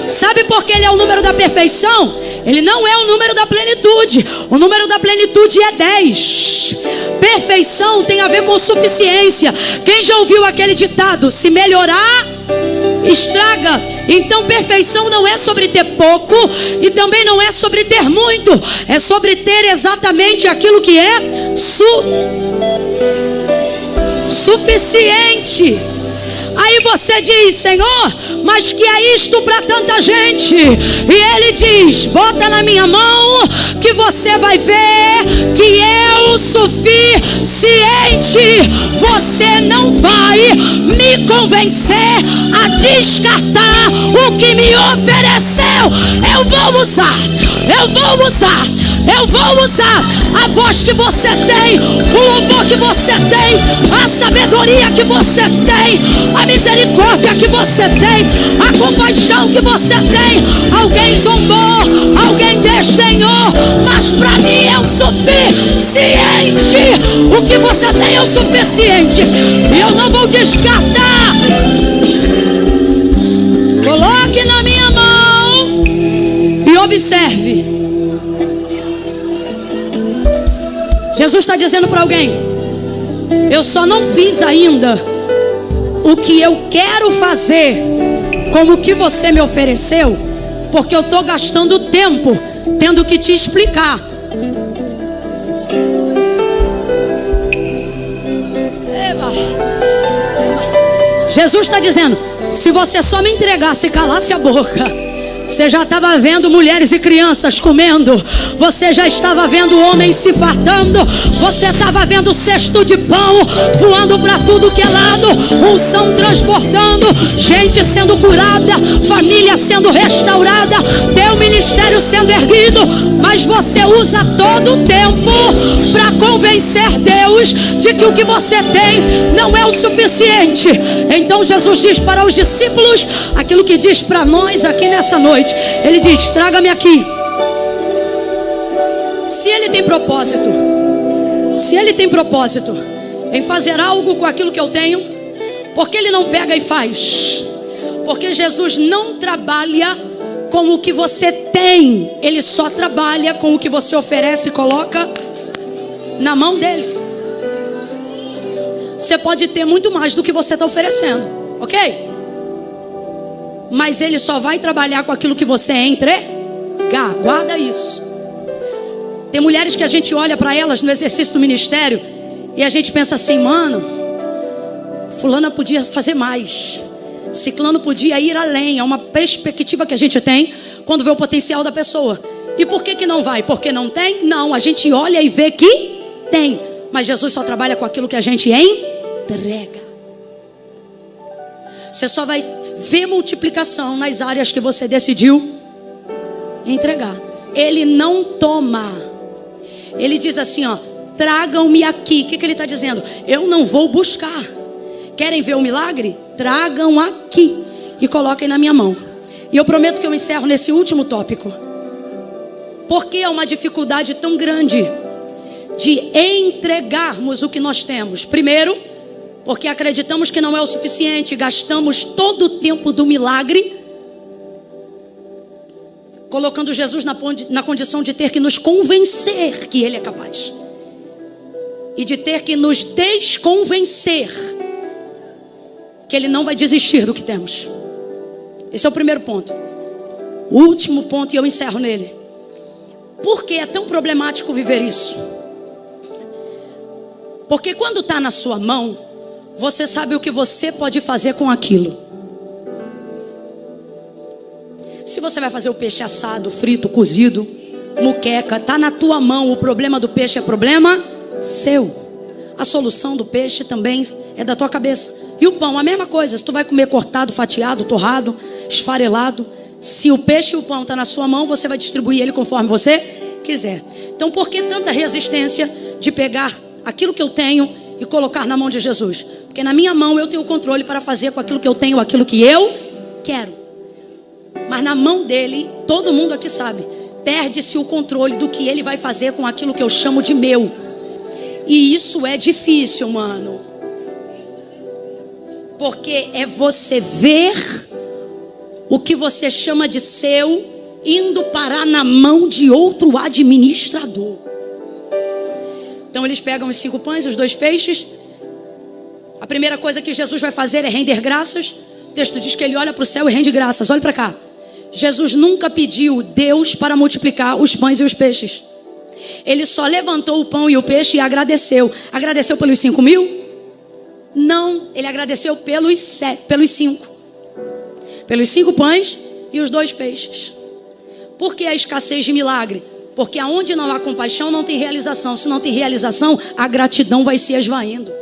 Sabe por que ele é o número da perfeição? Ele não é o número da plenitude. O número da plenitude é 10. Perfeição tem a ver com suficiência. Quem já ouviu aquele ditado: se melhorar, estraga? Então perfeição não é sobre ter pouco e também não é sobre ter muito. É sobre ter exatamente aquilo que é suficiente. Aí você diz: Senhor, mas que é isto para tanta gente? E Ele diz: bota na minha mão que você vai ver que é o suficiente. Você não vai me convencer a descartar o que me ofereceu. Eu vou usar a voz que você tem, o louvor que você tem, a sabedoria sabedoria que você tem, a misericórdia que você tem, a compaixão que você tem. Alguém zombou, alguém desdenhou, mas para mim é o suficiente. O que você tem é o suficiente. E eu não vou descartar. Coloque na minha mão e observe. Jesus está dizendo para alguém: eu só não fiz ainda o que eu quero fazer com o que você me ofereceu, porque eu estou gastando tempo tendo que te explicar. Jesus está dizendo: se você só me entregasse e calasse a boca, você já estava vendo mulheres e crianças comendo, você já estava vendo homens se fartando, você estava vendo o cesto de pão voando para tudo que é lado, unção transbordando, gente sendo curada, família sendo restaurada, teu ministério sendo erguido. Mas você usa todo o tempo para convencer Deus de que o que você tem não é o suficiente. Então Jesus diz para os discípulos aquilo que diz para nós aqui nessa noite. Ele diz: traga-me aqui. Se ele tem propósito em fazer algo com aquilo que eu tenho, por que ele não pega e faz? Porque Jesus não trabalha com o que você tem, ele só trabalha com o que você oferece e coloca na mão dele. Você pode ter muito mais do que você está oferecendo, ok? Mas ele só vai trabalhar com aquilo que você entregar. Guarda isso. Tem mulheres que a gente olha para elas no exercício do ministério e a gente pensa assim: mano, fulana podia fazer mais, ciclano podia ir além. É uma perspectiva que a gente tem quando vê o potencial da pessoa. E por que não vai? Porque não tem? Não, a gente olha e vê que tem. Mas Jesus só trabalha com aquilo que a gente entrega. Você só vai ver multiplicação nas áreas que você decidiu entregar. Ele não toma. Ele diz assim, ó: tragam-me aqui. O que ele está dizendo? Eu não vou buscar. Querem ver o milagre? Tragam aqui e coloquem na minha mão. E eu prometo que eu encerro nesse último tópico. Por que é uma dificuldade tão grande de entregarmos o que nós temos? Primeiro, porque acreditamos que não é o suficiente. Gastamos todo o tempo do milagre colocando Jesus na condição de ter que nos convencer que Ele é capaz, e de ter que nos desconvencer que Ele não vai desistir do que temos. Esse é o primeiro ponto. O último ponto, e eu encerro nele. Por que é tão problemático viver isso? Porque quando está na sua mão, você sabe o que você pode fazer com aquilo. Se você vai fazer o peixe assado, frito, cozido, muqueca, está na tua mão. O problema do peixe é problema seu. A solução do peixe também é da tua cabeça. E o pão, a mesma coisa. Se tu vai comer cortado, fatiado, torrado, esfarelado, se o peixe e o pão estão na sua mão, você vai distribuir ele conforme você quiser. Então por que tanta resistência de pegar aquilo que eu tenho e colocar na mão de Jesus? Porque na minha mão eu tenho o controle para fazer com aquilo que eu tenho aquilo que eu quero. Mas na mão dele, todo mundo aqui sabe, perde-se o controle do que ele vai fazer com aquilo que eu chamo de meu. E isso é difícil, mano. Porque é você ver o que você chama de seu indo parar na mão de outro administrador. Então eles pegam os 5 pães, os 2 peixes. A primeira coisa que Jesus vai fazer é render graças. O texto diz que ele olha para o céu e rende graças. Olha para cá. Jesus nunca pediu Deus para multiplicar os pães e os peixes. Ele só levantou o pão e o peixe e agradeceu. Agradeceu pelos 5.000? Não, ele agradeceu pelos 5. Pelos 5 pães e os 2 peixes. Por que a escassez de milagre? Porque aonde não há compaixão não tem realização. Se não tem realização, a gratidão vai se esvaindo.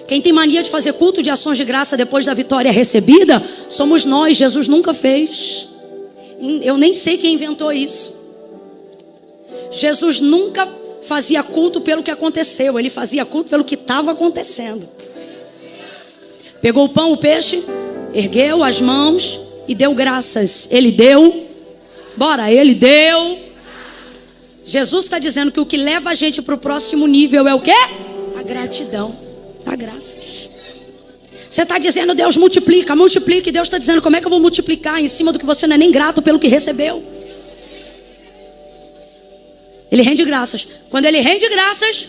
Quem tem mania de fazer culto de ações de graça depois da vitória recebida, somos nós. Jesus nunca fez. Eu nem sei quem inventou isso. Jesus nunca fazia culto pelo que aconteceu, ele fazia culto pelo que estava acontecendo. Pegou o pão, o peixe, ergueu as mãos e deu graças. Ele deu. Ele deu. Jesus está dizendo que o que leva a gente para o próximo nível é o quê? A gratidão, a graças. Você está dizendo, Deus multiplica, multiplica. E Deus está dizendo, como é que eu vou multiplicar em cima do que você não é nem grato pelo que recebeu? Ele rende graças. Quando ele rende graças,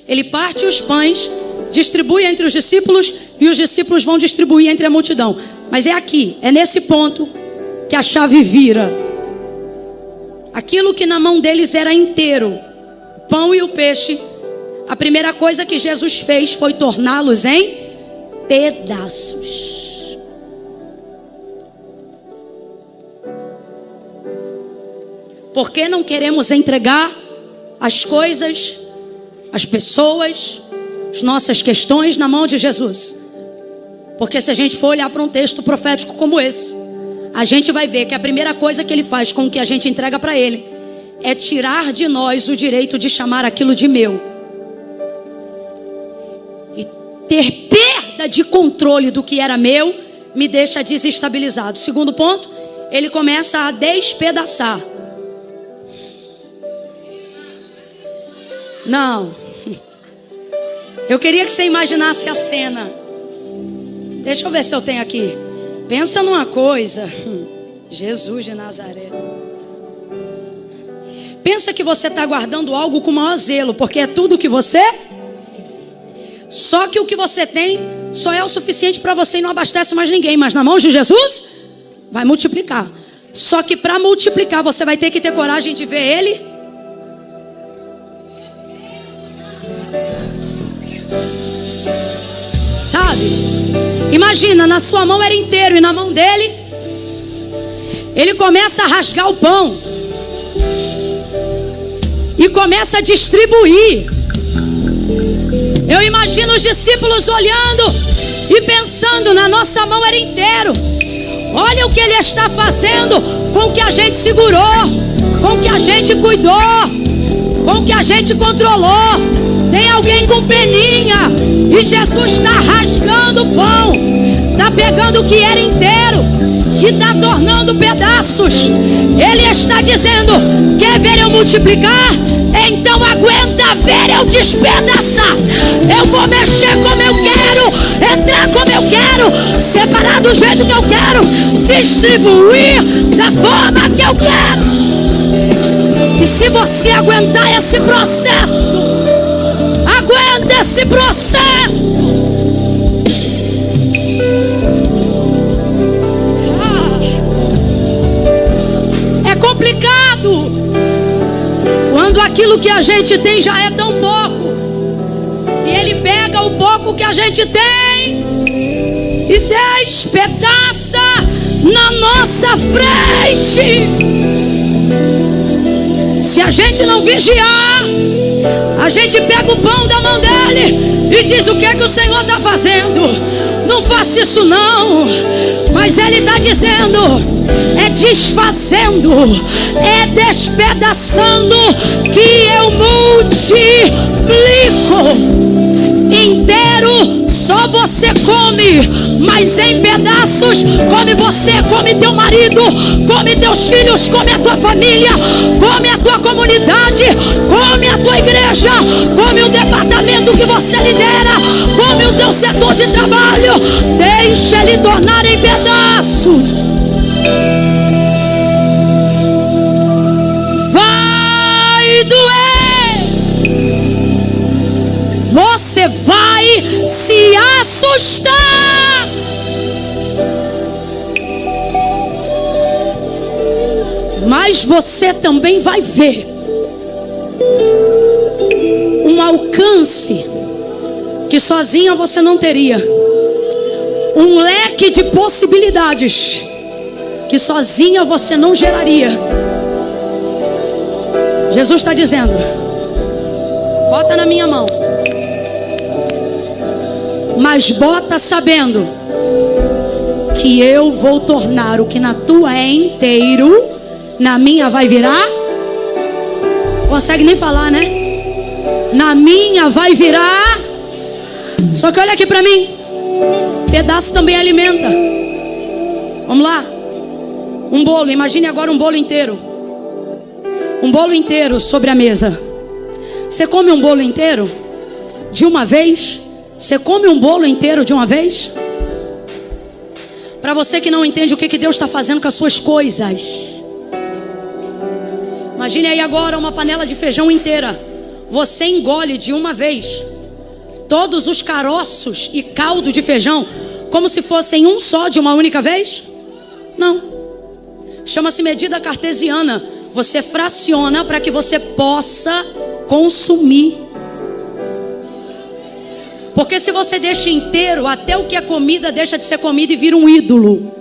ele parte os pães, distribui entre os discípulos e os discípulos vão distribuir entre a multidão. Mas é aqui, é nesse ponto que a chave vira. Aquilo que na mão deles era inteiro, o pão e o peixe, a primeira coisa que Jesus fez foi torná-los em pedaços. Por que não queremos entregar as coisas, as pessoas, as nossas questões na mão de Jesus? Porque se a gente for olhar para um texto profético como esse, a gente vai ver que a primeira coisa que ele faz com o que a gente entrega para ele é tirar de nós o direito de chamar aquilo de meu. E ter perda de controle do que era meu me deixa desestabilizado. Segundo ponto, ele começa a despedaçar. Não. Eu queria que você imaginasse a cena. Deixa eu ver se eu tenho aqui. Pensa numa coisa. Jesus de Nazaré. Pensa que você está guardando algo com o maior zelo, porque é tudo que você. Só que o que você tem só é o suficiente para você e não abastece mais ninguém. Mas na mão de Jesus, vai multiplicar. Só que para multiplicar, você vai ter que ter coragem de ver ele. Sabe? Imagina, na sua mão era inteiro e na mão dele, ele começa a rasgar o pão e começa a distribuir. Eu imagino os discípulos olhando e pensando, na nossa mão era inteiro. Olha o que ele está fazendo com o que a gente segurou, com o que a gente cuidou, com o que a gente controlou. Tem alguém com peninha e Jesus está rasgando o pão, está pegando o que era inteiro e está tornando pedaços. Ele está dizendo, quer ver eu multiplicar? Então aguenta ver eu despedaçar. Eu vou mexer como eu quero, entrar como eu quero, separar do jeito que eu quero, distribuir da forma que eu quero. E se você aguentar esse processo, aguenta esse processo. É complicado quando aquilo que a gente tem já é tão pouco e ele pega o pouco que a gente tem e despedaça na nossa frente. Se a gente não vigiar, a gente pega o pão da mão dele e diz, o que é que o Senhor está fazendo? Não faça isso não. Mas ele está dizendo, é desfazendo, é despedaçando que eu multiplico. Inteiro só você come, mas em pedaços come você, come teu marido, come teus filhos, come a tua família, come a tua comunidade, come a tua igreja, come o departamento que você lidera, come o teu setor de trabalho. Deixa ele tornar em pedaços. Vai doer, você vai se assustar. Mas você também vai ver um alcance que sozinha você não teria, um leque de possibilidades que sozinha você não geraria. Jesus está dizendo, bota na minha mão, mas bota sabendo que eu vou tornar o que na tua é inteiro, na minha vai virar. Consegue nem falar, né? Na minha vai virar. Só que olha aqui para mim. Pedaço também alimenta. Vamos lá. Um bolo, imagine agora um bolo inteiro. Um bolo inteiro sobre a mesa. Você come um bolo inteiro de uma vez? Você come um bolo inteiro de uma vez? Para você que não entende o que Deus está fazendo com as suas coisas. Imagine aí agora uma panela de feijão inteira. Você engole de uma vez todos os caroços e caldo de feijão como se fossem um só de uma única vez? Não. Chama-se medida cartesiana. Você fraciona para que você possa consumir. Porque se você deixa inteiro, até o que é comida deixa de ser comida e vira um ídolo.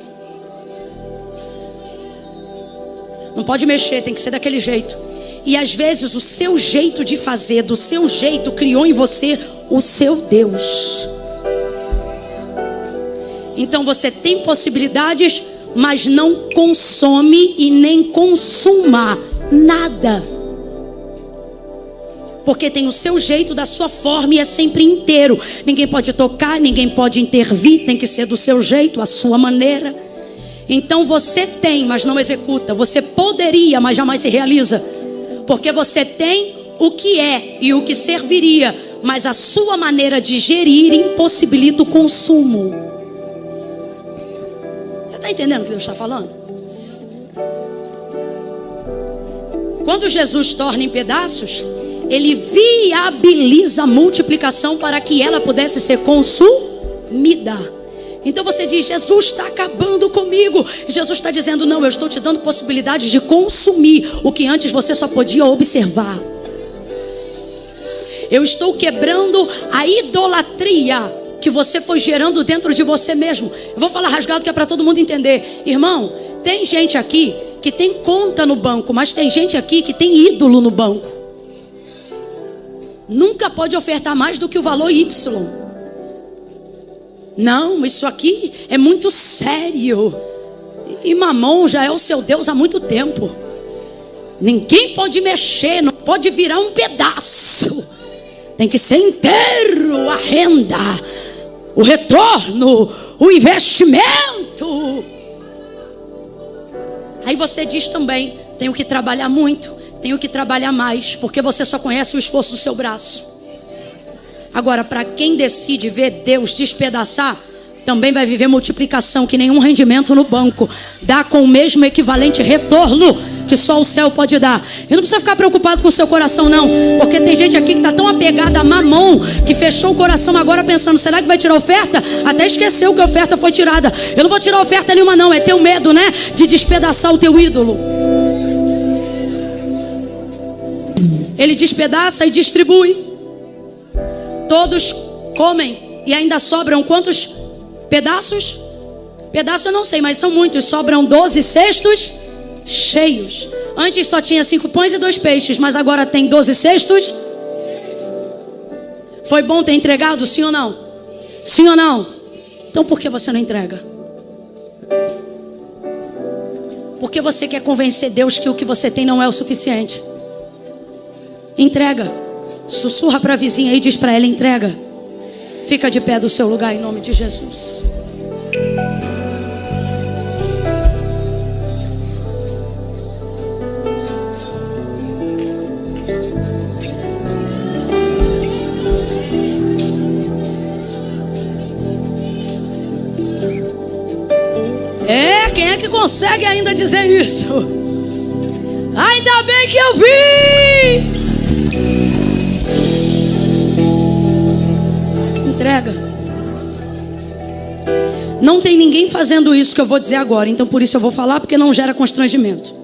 Não pode mexer, tem que ser daquele jeito. E às vezes o seu jeito de fazer, do seu jeito, criou em você o seu Deus. Então você tem possibilidades, mas não consome e nem consuma nada. Porque tem o seu jeito, da sua forma, e é sempre inteiro. Ninguém pode tocar, ninguém pode intervir. Tem que ser do seu jeito, a sua maneira. Então você tem, mas não executa. Você poderia, mas jamais se realiza. Porque você tem o que é e o que serviria, mas a sua maneira de gerir impossibilita o consumo. Você está entendendo o que Deus está falando? Quando Jesus torna em pedaços, Ele viabiliza a multiplicação para que ela pudesse ser consumida. Então você diz: Jesus está acabando comigo. Jesus está dizendo: não, eu estou te dando possibilidade de consumir o que antes você só podia observar. Eu estou quebrando a idolatria que você foi gerando dentro de você mesmo. Eu vou falar rasgado que é para todo mundo entender. Irmão, tem gente aqui que tem conta no banco, mas tem gente aqui que tem ídolo no banco. Nunca pode ofertar mais do que o valor Y. Não, isso aqui é muito sério. E Mamon já é o seu Deus há muito tempo. Ninguém pode mexer, não pode virar um pedaço. Tem que ser inteiro a renda, o retorno, o investimento. Aí você diz também: tenho que trabalhar muito, tenho que trabalhar mais, porque você só conhece o esforço do seu braço. Agora, para quem decide ver Deus despedaçar, também vai viver multiplicação, que nenhum rendimento no banco dá com o mesmo equivalente retorno que só o céu pode dar. E não precisa ficar preocupado com o seu coração não, porque tem gente aqui que está tão apegada a Mamon, que fechou o coração agora pensando: será que vai tirar oferta? Até esqueceu que a oferta foi tirada. Eu não vou tirar oferta nenhuma não, é teu medo, né, de despedaçar o teu ídolo. Ele despedaça e distribui. Todos comem e ainda sobram quantos pedaços? Pedaço eu não sei, mas são muitos. Sobram 12 cestos cheios. Antes só tinha 5 pães e 2 peixes, mas agora tem 12 cestos. Foi bom ter entregado, sim ou não? Sim ou não? Então por que você não entrega? Porque você quer convencer Deus que o que você tem não é o suficiente. Entrega. Sussurra para a vizinha e diz para ela: entrega. Fica de pé do seu lugar em nome de Jesus. Quem é que consegue ainda dizer isso? Ainda bem que eu vi. Entrega. Não tem ninguém fazendo isso que eu vou dizer agora, então por isso eu vou falar, porque não gera constrangimento.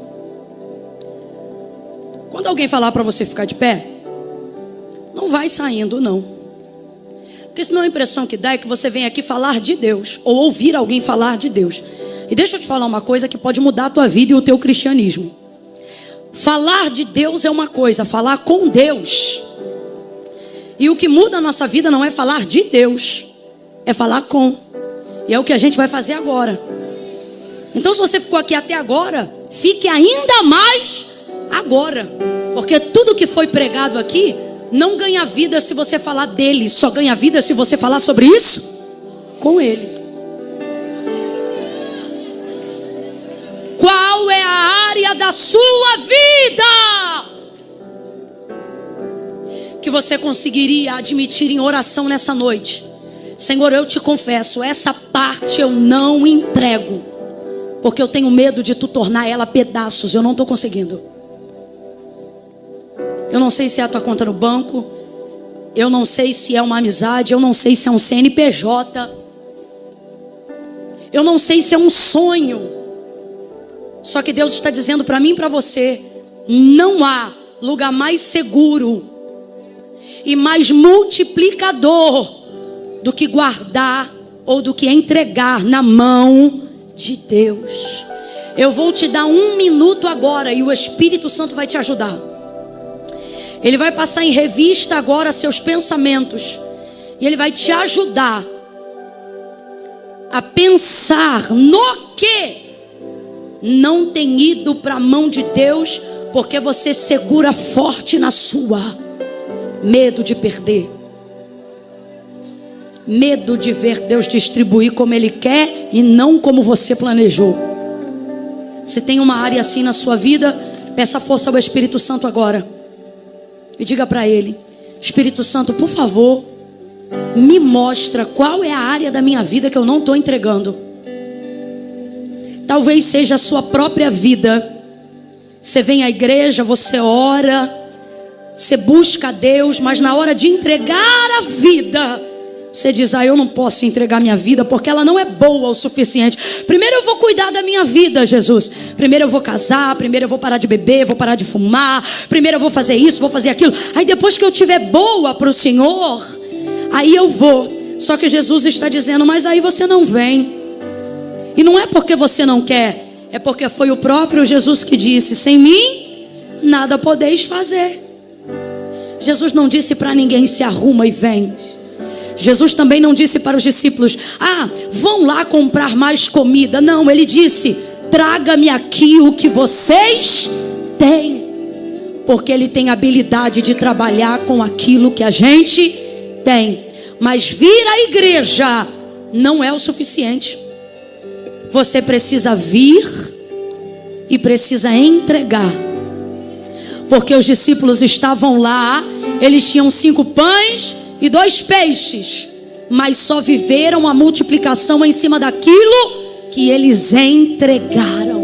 Quando alguém falar para você ficar de pé, não vai saindo não, porque senão a impressão que dá é que você vem aqui falar de Deus, ou ouvir alguém falar de Deus. E deixa eu te falar uma coisa que pode mudar a tua vida e o teu cristianismo. Falar de Deus é uma coisa, falar com Deus. E o que muda a nossa vida não é falar de Deus, é falar com. E é o que a gente vai fazer agora. Então se você ficou aqui até agora, fique ainda mais agora. Porque tudo que foi pregado aqui não ganha vida se você falar dele, só ganha vida se você falar sobre isso com ele. Qual é a área da sua vida que você conseguiria admitir em oração nessa noite? Senhor, eu te confesso, essa parte eu não entrego, porque eu tenho medo de tu tornar ela pedaços. Eu não estou conseguindo. Eu não sei se é a tua conta no banco, eu não sei se é uma amizade, eu não sei se é um CNPJ, eu não sei se é um sonho. Só que Deus está dizendo para mim e para você: não há lugar mais seguro e mais multiplicador do que guardar ou do que entregar na mão de Deus. Eu vou te dar 1 minuto agora e o Espírito Santo vai te ajudar. Ele vai passar em revista agora seus pensamentos e ele vai te ajudar a pensar no que não tem ido para a mão de Deus, porque você segura forte na sua. Medo de perder, medo de ver Deus distribuir como Ele quer e não como você planejou. Se tem uma área assim na sua vida, peça força ao Espírito Santo agora e diga para Ele: Espírito Santo, por favor, me mostra qual é a área da minha vida que eu não estou entregando. Talvez seja a sua própria vida. Você vem à igreja, você ora, você busca a Deus, mas na hora de entregar a vida, você diz: eu não posso entregar minha vida porque ela não é boa o suficiente. Primeiro eu vou cuidar da minha vida, Jesus. Primeiro eu vou casar, primeiro eu vou parar de beber, vou parar de fumar, primeiro eu vou fazer isso, vou fazer aquilo. Aí depois que eu tiver boa para o Senhor, aí eu vou. Só que Jesus está dizendo: mas aí você não vem. E não é porque você não quer, é porque foi o próprio Jesus que disse: sem mim nada podeis fazer. Jesus não disse para ninguém: se arruma e vem. Jesus também não disse para os discípulos: vão lá comprar mais comida. Não, ele disse: traga-me aqui o que vocês têm. Porque ele tem habilidade de trabalhar com aquilo que a gente tem. Mas vir à igreja não é o suficiente. Você precisa vir e precisa entregar. Porque os discípulos estavam lá, eles tinham 5 pães e 2 peixes, mas só viveram a multiplicação em cima daquilo que eles entregaram.